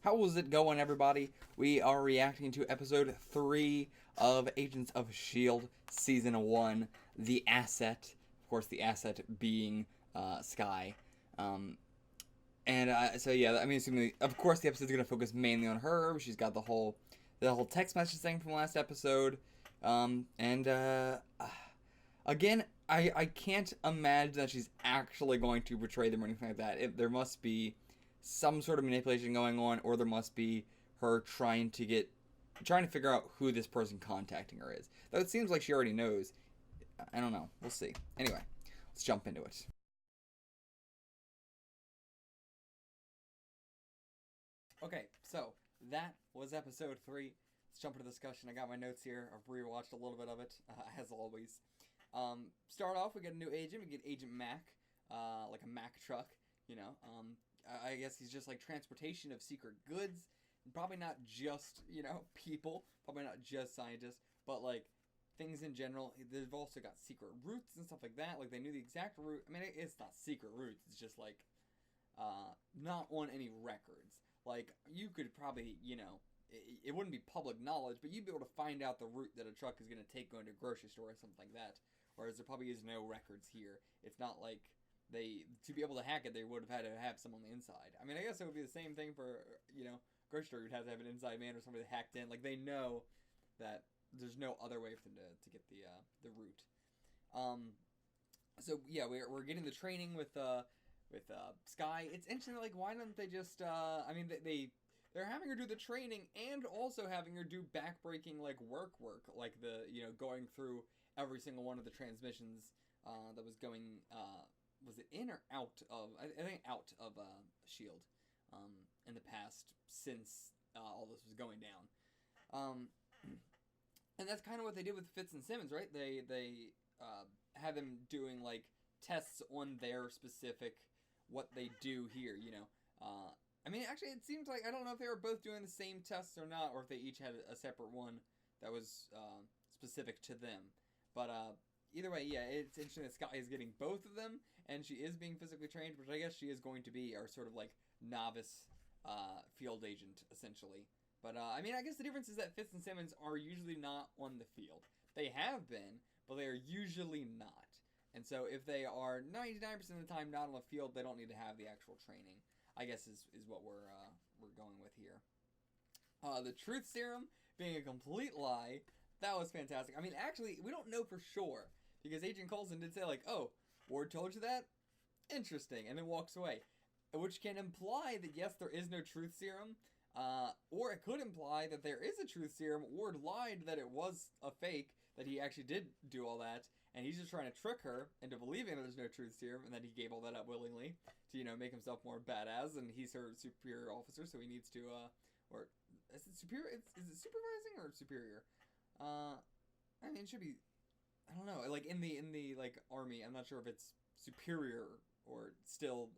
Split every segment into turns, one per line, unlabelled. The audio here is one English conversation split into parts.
How is it going, everybody? We are reacting to episode 3 of Agents of S.H.I.E.L.D. Season 1, The Asset. Of course, the asset being Skye. Um, so yeah, I mean, assuming, of course, the episode's going to focus mainly on her. She's got the whole text message thing from last episode. Again, I can't imagine that she's actually going to betray them or anything like that. There must be some sort of manipulation going on, or there must be her trying to figure out who this person contacting her is. Though it seems like she already knows. I don't know. We'll see. Anyway, let's jump into it. Okay, so that was episode 3. Let's jump into discussion. I got my notes here. I've rewatched a little bit of it, as always. Start off, we get a new agent. We get Agent Mac, like a Mac truck, you know. I guess he's just like transportation of secret goods. Probably not just, people. Probably not just scientists, but like things in general. They've also got secret routes and stuff like that. Like they knew the exact route. I mean, it's not secret routes. It's just like not on any records. Like you could probably, it wouldn't be public knowledge, but you'd be able to find out the route that a truck is going to take going to a grocery store or something like that. Whereas there probably is no records here. It's not like they to be able to hack it, they would have had to have someone on the inside. I mean, I guess it would be the same thing for grocery store. You'd have to have an inside man or somebody hacked in. Like they know that there's no other way for them to get the route. Um, so yeah, we're getting the training with Skye. It's interesting. Like, why don't they just? I mean, they're having her do the training and also having her do backbreaking like work, like the going through every single one of the transmissions that was going. Was it in or out of? I think out of Shield in the past since all this was going down. Um, and that's kind of what they did with Fitz and Simmons, right? They had them doing like tests on their specific what they do here. I mean, actually, it seems like I don't know if they were both doing the same tests or not, or if they each had a separate one that was specific to them. But either way, yeah, it's interesting that Skye is getting both of them, and she is being physically trained, which I guess she is going to be our sort of like novice field agent essentially. But I mean, I guess the difference is that Fitz and Simmons are usually not on the field. They have been, but they are usually not. And so if they are 99% of the time not on the field, they don't need to have the actual training. I guess is what we're going with here. The truth serum being a complete lie. That was fantastic. I mean, actually, we don't know for sure because Agent Coulson did say like, "Oh, Ward told you that? Interesting," and then walks away, which can imply that yes, there is no truth serum, or it could imply that there is a truth serum. Ward lied that it was a fake, that he actually did do all that, and he's just trying to trick her into believing that there's no truth serum, and that he gave all that up willingly to make himself more badass, and he's her superior officer, so he needs to or is it superior? Is it supervising or superior? I mean, it should be. I don't know. Like in the like army, I'm not sure if it's superior or still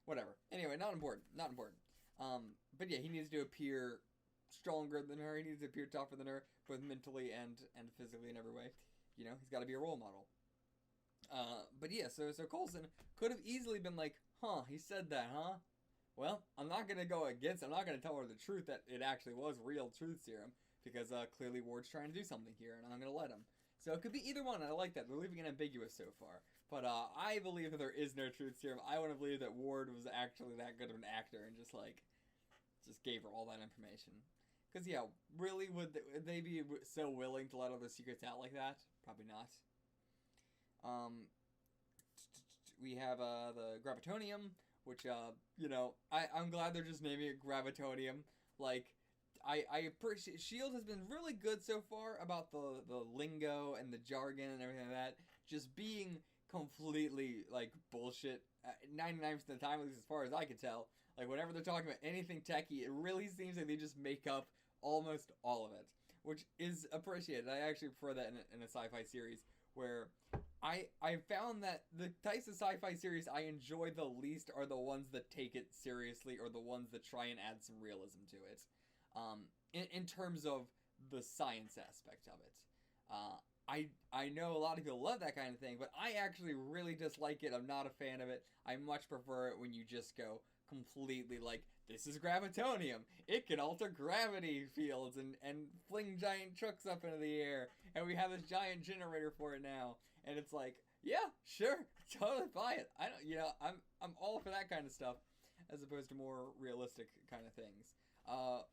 whatever. Anyway, not important. Not important. But yeah, he needs to appear stronger than her. He needs to appear tougher than her, both mentally and physically in every way. He's got to be a role model. But yeah, so Coulson could have easily been like, "Huh, he said that, huh? Well, I'm not gonna go against. I'm not gonna tell her the truth that it actually was real truth serum because clearly Ward's trying to do something here, and I'm gonna let him." So it could be either one, and I like that. They're leaving it ambiguous so far. But I believe that there is no truth serum. I want to believe that Ward was actually that good of an actor and just gave her all that information. Because yeah, really, would they be so willing to let other secrets out like that? Probably not. Um, we have the gravitonium, which I'm glad they're just naming it gravitonium. Like I appreciate Shield has been really good so far about the lingo and the jargon and everything like that just being completely like bullshit 99% of the time, at least as far as I can tell. Like whenever they're talking about anything techie, it really seems like they just make up almost all of it, which is appreciated. I actually prefer that in a sci-fi series where I found that the types of sci-fi series I enjoy the least are the ones that take it seriously or the ones that try and add some realism to it. In terms of the science aspect of it. I know a lot of people love that kind of thing, but I actually really dislike it. I'm not a fan of it. I much prefer it when you just go completely like this is gravitonium. It can alter gravity fields and fling giant trucks up into the air. And we have this giant generator for it now. And it's like, yeah, sure, totally buy it. I don't, I'm all for that kind of stuff, as opposed to more realistic kind of things.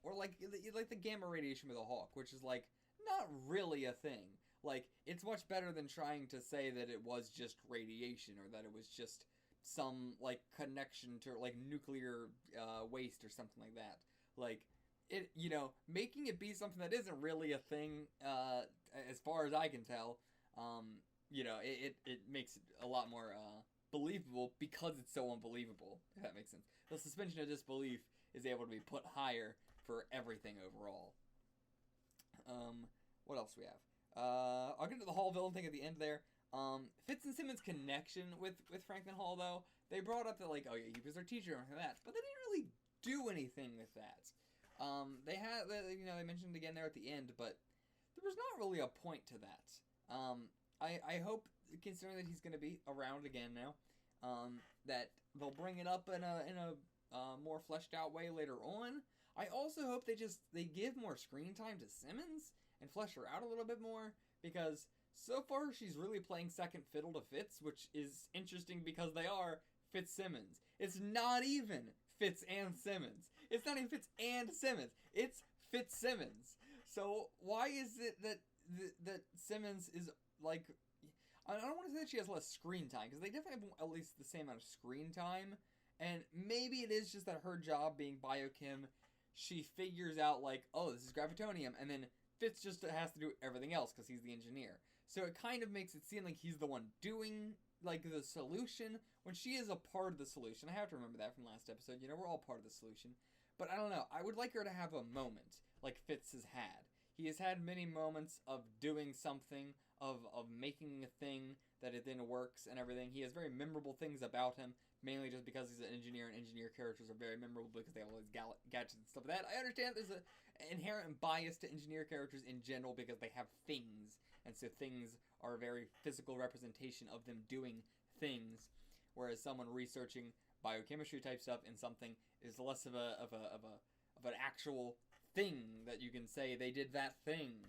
Or like the gamma radiation with a Hawk, which is like not really a thing. Like, it's much better than trying to say that it was just radiation or that it was just some like connection to like nuclear waste or something like that. Like, it, making it be something that isn't really a thing, as far as I can tell, it makes it a lot more believable because it's so unbelievable, if that makes sense. The suspension of disbelief is able to be put higher for everything overall. What else do we have? I'll get into the Hall villain thing at the end there. Fitz and Simmons' connection with Franklin Hall, though, they brought up that, like, oh yeah, he was their teacher and that, but they didn't really do anything with that. They mentioned it again there at the end, but there was not really a point to that. I hope, considering that he's going to be around again now, that they'll bring it up in a more fleshed out way later on. I also hope they give more screen time to Simmons and flesh her out a little bit more, because so far she's really playing second fiddle to Fitz, which is interesting because they are Fitzsimmons. It's not even Fitz and Simmons. It's not even Fitz and Simmons. It's Fitzsimmons. So why is it that Simmons is like, I don't want to say that she has less screen time, because they definitely have at least the same amount of screen time, and maybe it is just that her job being biochem, she figures out like, oh, this is gravitonium, and then Fitz just has to do everything else because he's the engineer. So it kind of makes it seem like he's the one doing like the solution when she is a part of the solution. I have to remember that from last episode. We're all part of the solution. But I don't know. I would like her to have a moment like Fitz has had. He has had many moments of doing something, of making a thing that it then works and everything. He has very memorable things about him, mainly just because he's an engineer, and engineer characters are very memorable because they have all these gadgets and stuff like that. I understand there's an inherent bias to engineer characters in general because they have things, and so things are a very physical representation of them doing things, whereas someone researching biochemistry type stuff in something is less of an actual thing that you can say they did that thing.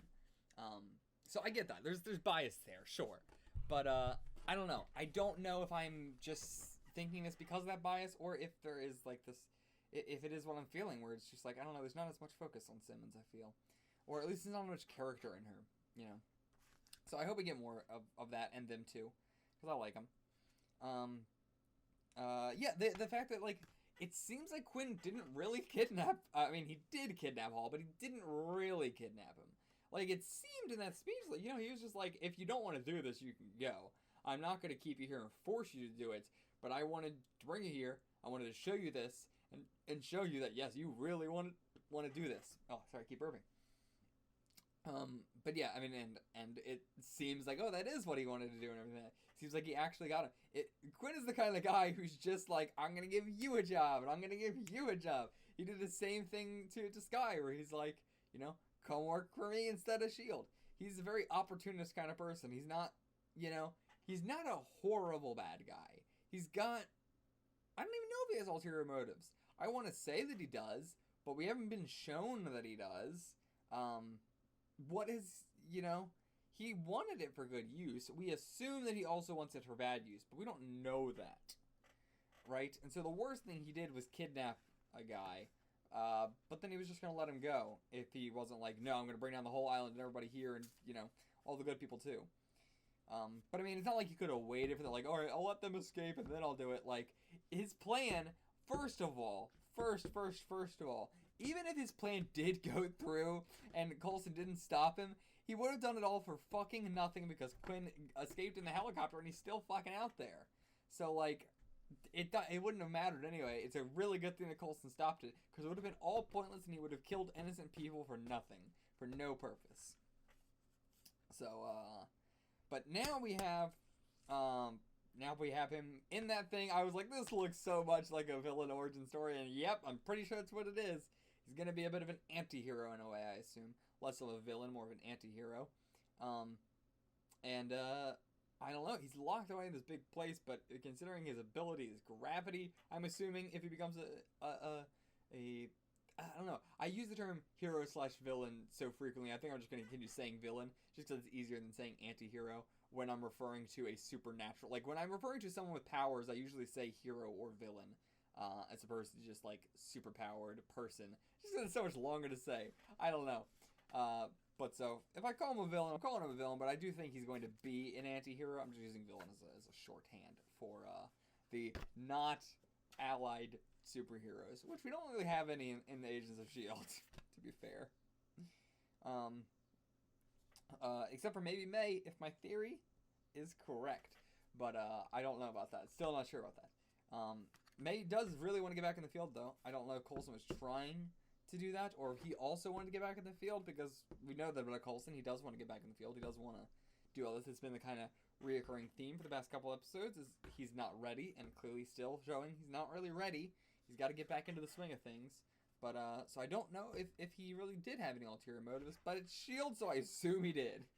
So I get that. There's bias there, sure. But I don't know. I don't know if I'm just thinking this because of that bias, or if there is like this, if it is what I'm feeling, where it's just like, I don't know, there's not as much focus on Simmons, I feel. Or at least there's not much character in her, So I hope we get more of that, and them too, because I like them. The fact that, like, it seems like Quinn didn't really kidnap, he did kidnap Hall, but he didn't really kidnap him. Like, it seemed in that speech, like, he was just like, if you don't want to do this, you can go. I'm not going to keep you here and force you to do it, but I wanted to bring you here. I wanted to show you this and show you that, yes, you really want to do this. Oh, sorry, I keep burping. But yeah, and it seems like, oh, that is what he wanted to do and everything. Seems like he actually got him. Quinn is the kind of guy who's just like, I'm going to give you a job, and I'm going to give you a job. He did the same thing to Skye, where he's like, come work for me instead of S.H.I.E.L.D. He's a very opportunist kind of person. He's not, he's not a horrible bad guy. He's got, I don't even know if he has ulterior motives. I want to say that he does, but we haven't been shown that he does. What is, he wanted it for good use. We assume that he also wants it for bad use, but we don't know that. Right? And so the worst thing he did was kidnap a guy. But then he was just going to let him go if he wasn't like, no, I'm going to bring down the whole island and everybody here and, all the good people too. But it's not like he could have waited for that, like, all right, I'll let them escape and then I'll do it. Like, his plan, first of all, even if his plan did go through and Coulson didn't stop him, he would have done it all for fucking nothing because Quinn escaped in the helicopter and he's still fucking out there. So, like, it wouldn't have mattered anyway. It's a really good thing that Coulson stopped it, because it would have been all pointless and he would have killed innocent people for nothing, for no purpose. So, but now we have him in that thing. I was like, this looks so much like a villain origin story, and yep, I'm pretty sure that's what it is. He's gonna be a bit of an anti-hero in a way, I assume. Less of a villain, more of an anti-hero. I don't know, he's locked away in this big place, but considering his ability is gravity, I'm assuming if he becomes a I don't know. I use the term hero slash villain so frequently. I think I'm just going to continue saying villain just because it's easier than saying anti-hero when I'm referring to a supernatural. Like when I'm referring to someone with powers, I usually say hero or villain as opposed to just like superpowered person. Just because it's so much longer to say. I don't know. But so if I call him a villain, I'm calling him a villain. But I do think he's going to be an anti-hero. I'm just using villain as a shorthand for the not allied superheroes, which we don't really have any in the Agents of S.H.I.E.L.D. to be fair. Except for maybe May, if my theory is correct. But I don't know about that. Still not sure about that. May does really want to get back in the field, though. I don't know if Coulson was trying to do that, or if he also wanted to get back in the field, because we know that about Coulson, he does want to get back in the field. He does want to do all this. It's been the kind of reoccurring theme for the past couple episodes, is he's not ready, and clearly still showing he's not really ready. He's got to get back into the swing of things. But, so I don't know if he really did have any ulterior motives, but it's S.H.I.E.L.D., so I assume he did.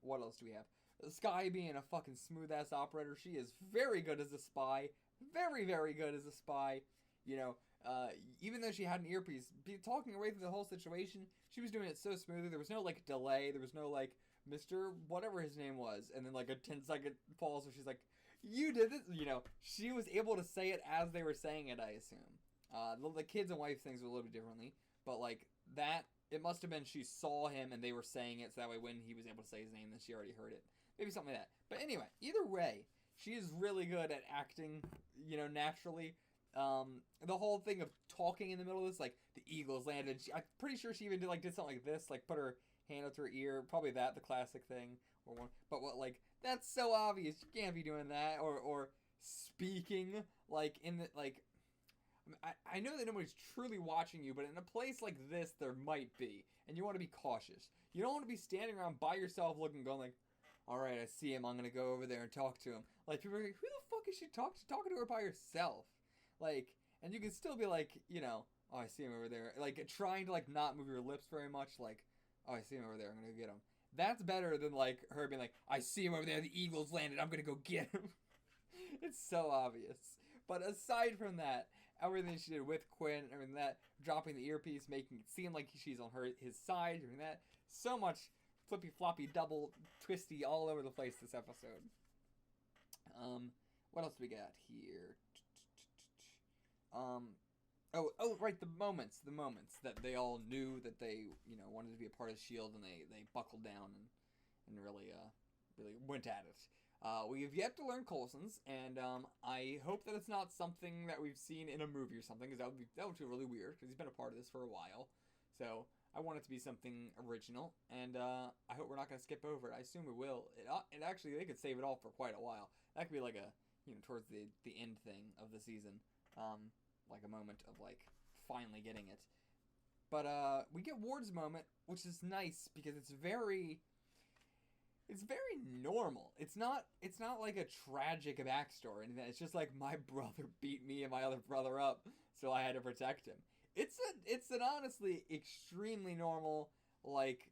What else do we have? S.H.I.E.L.D. being a fucking smooth-ass operator, she is very good as a spy. Very, very good as a spy. You know, even though she had an earpiece, talking her way through the whole situation, she was doing it so smoothly. There was no, like, delay. There was no, like, Mr. whatever his name was. And then, like, a 10-second pause where she's like, you did this? You know, she was able to say it as they were saying it, I assume. The kids and wife things were a little bit differently. But, like, that, it must have been she saw him and they were saying it, so that way when he was able to say his name, then she already heard it. Maybe something like that. But anyway, either way, she is really good at acting, you know, naturally. The whole thing of talking in the middle of this, like, the Eagles landed. I'm pretty sure she even did something like this, like, put her hand up to her ear. Probably that, the classic thing. But what, like, that's so obvious. You can't be doing that. Or speaking, like, in the, like, I know that nobody's truly watching you, but in a place like this, there might be. And you want to be cautious. You don't want to be standing around by yourself looking, going like, alright, I see him, I'm going to go over there and talk to him. Like, people are like, who the fuck is she talking to her by herself? Like, and you can still be like, you know, oh, I see him over there. Like, trying to, like, not move your lips very much. Like, oh, I see him over there, I'm going to go get him. That's better than, like, her being like, I see him over there, the Eagles landed, I'm going to go get him. It's so obvious. But aside from that, everything she did with Quinn, everything that, dropping the earpiece, making it seem like she's on his side, doing that, so much flippy floppy, double twisty, all over the place this episode. What else do we got here? Right, the moments that they all knew that they, you know, wanted to be a part of S.H.I.E.L.D. and they buckled down and really went at it. We have yet to learn Coulson's, and I hope that it's not something that we've seen in a movie or something, because that would feel really weird, because he's been a part of this for a while. So I want it to be something original, and I hope we're not going to skip over it. I assume we will. It actually, they could save it all for quite a while. That could be like a, you know, towards the end thing of the season, like a moment of like finally getting it. But we get Ward's moment, which is nice because it's very normal. It's not like a tragic backstory. It's just like, my brother beat me and my other brother up, so I had to protect him. It's an honestly extremely normal, like,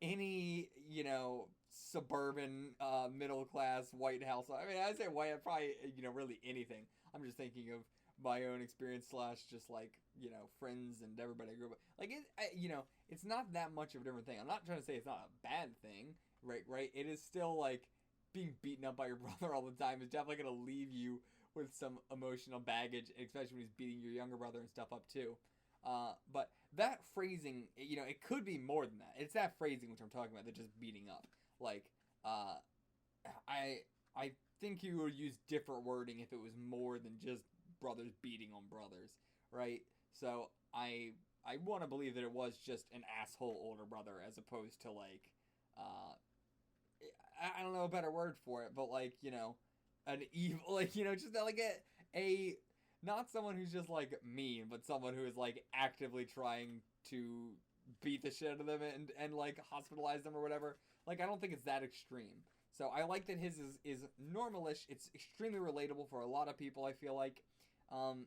any, you know, suburban middle class white house. I mean, I say white, probably, you know, really anything. I'm just thinking of my own experience / just like, you know, friends and everybody I grew up with. Like, you know, it's not that much of a different thing. I'm not trying to say it's not a bad thing. Right? It is still, like, being beaten up by your brother all the time is definitely going to leave you with some emotional baggage, especially when he's beating your younger brother and stuff up, too. But that phrasing, you know, it could be more than that. It's that phrasing which I'm talking about, that just beating up. Like, I think you would use different wording if it was more than just brothers beating on brothers, right? So, I want to believe that it was just an asshole older brother, as opposed to, like, I don't know a better word for it, but, like, you know, an evil, like, you know, just like a not someone who's just, like, mean, but someone who is, like, actively trying to beat the shit out of them and like, hospitalize them or whatever. Like, I don't think it's that extreme. So I like that his is normalish. It's extremely relatable for a lot of people, I feel like. And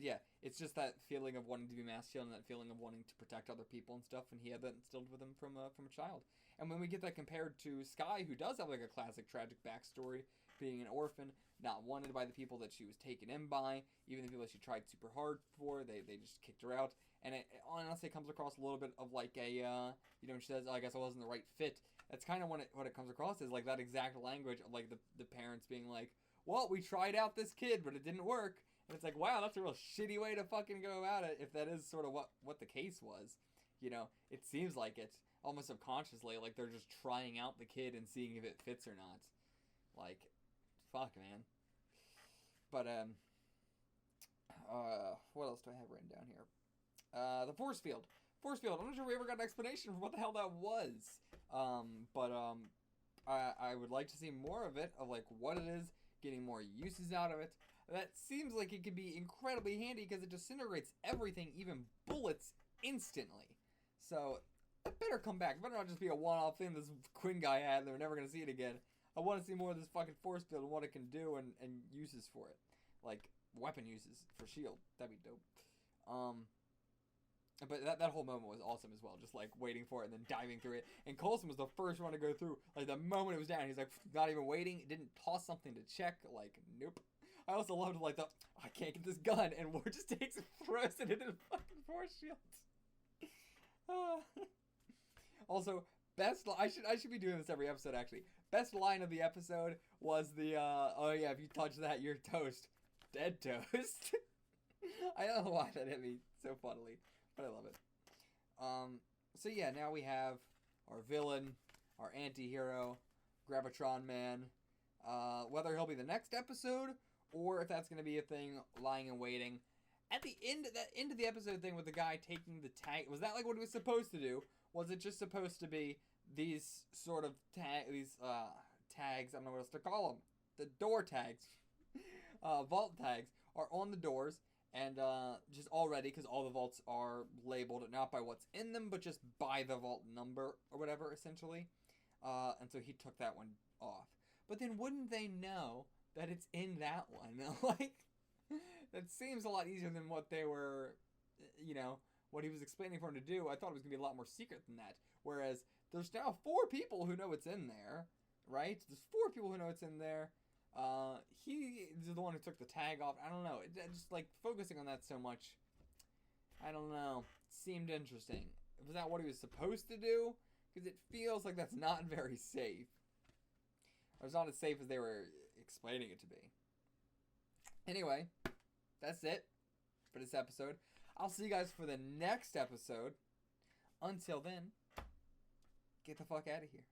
yeah, it's just that feeling of wanting to be masculine, that feeling of wanting to protect other people and stuff, and he had that instilled with him from a child. And when we get that compared to Skye, who does have, like, a classic tragic backstory, being an orphan, not wanted by the people that she was taken in by. Even the people that she tried super hard for, they just kicked her out. And it honestly comes across a little bit of like a, when she says, oh, I guess I wasn't the right fit. That's kind of what it comes across as, like that exact language of like the parents being like, well, we tried out this kid, but it didn't work. And it's like, wow, that's a real shitty way to fucking go about it, if that is sort of what the case was. It seems like it, almost subconsciously, like they're just trying out the kid and seeing if it fits or not. Like, fuck, man. But, what else do I have written down here? The force field. Force field, I'm not sure we ever got an explanation for what the hell that was. I would like to see more of it, of like what it is, getting more uses out of it. That seems like it could be incredibly handy because it disintegrates everything, even bullets, instantly. So, it better come back. It better not just be a one-off thing this Quinn guy had and they're never going to see it again. I want to see more of this fucking force field and what it can do and uses for it. Like, weapon uses for S.H.I.E.L.D. That'd be dope. But that whole moment was awesome as well. Just like waiting for it and then diving through it. And Coulson was the first one to go through. Like the moment it was down, he's like not even waiting. It didn't toss something to check. Like, nope. I also loved like I can't get this gun, and War just takes and throws it into the fucking force shield. Also, I should be doing this every episode actually. Best line of the episode was the oh yeah, if you touch that, you're toast. Dead toast. I don't know why that hit me so funnily, but I love it. So yeah, now we have our villain, our anti-hero, Gravitron Man. Whether he'll be the next episode or if that's going to be a thing lying in waiting. At the end of the episode thing with the guy taking the tag, was that like what he was supposed to do? Was it just supposed to be these sort of tags, I don't know what else to call them. The door tags, vault tags are on the doors and just already, because all the vaults are labeled not by what's in them, but just by the vault number or whatever, essentially. And so he took that one off. But then wouldn't they know that it's in that one? Like, that seems a lot easier than what they were, what he was explaining for him to do. I thought it was going to be a lot more secret than that. Whereas, there's now 4 people who know it's in there, right? There's 4 people who know it's in there. He is the one who took the tag off. I don't know. Just, like, focusing on that so much, I don't know. It seemed interesting. Was that what he was supposed to do? Because it feels like that's not very safe. Or it's not as safe as they were explaining it to be. Anyway, that's it for this episode. I'll see you guys for the next episode. Until then, get the fuck out of here.